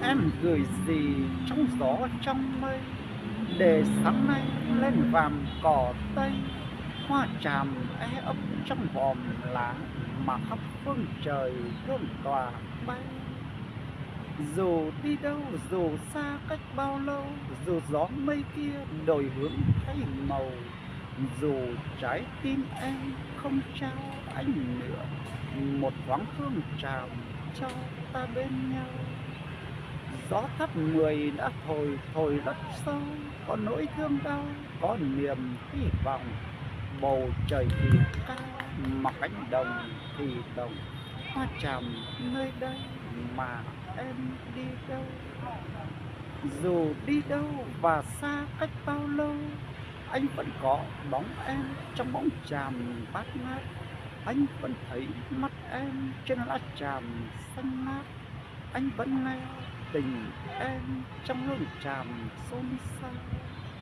Em gửi gì trong gió trong mây, để sáng nay lên vàm cỏ tây. Hoa tràm e ấp trong vòm lá, mà khắp phương trời hương tỏa bay. Dù đi đâu, dù xa cách bao lâu, dù gió mây kia đổi hướng thay màu, dù trái tim em không trao anh nữa một thoáng hương tràm cho ta bên nhau. Gió thấp 10 đã thổi thổi rất sâu, có nỗi thương đau, có niềm hy vọng. Bầu trời thì cao mà cánh đồng thì đồng, hoa tràm nơi đây mà em đi đâu. Dù đi đâu và xa cách bao lâu, anh vẫn có bóng em trong bóng tràm bát ngát. Anh vẫn thấy mắt em trên lá tràm xanh ngát. Anh vẫn nghe tình em trong hương tràm xôn xao.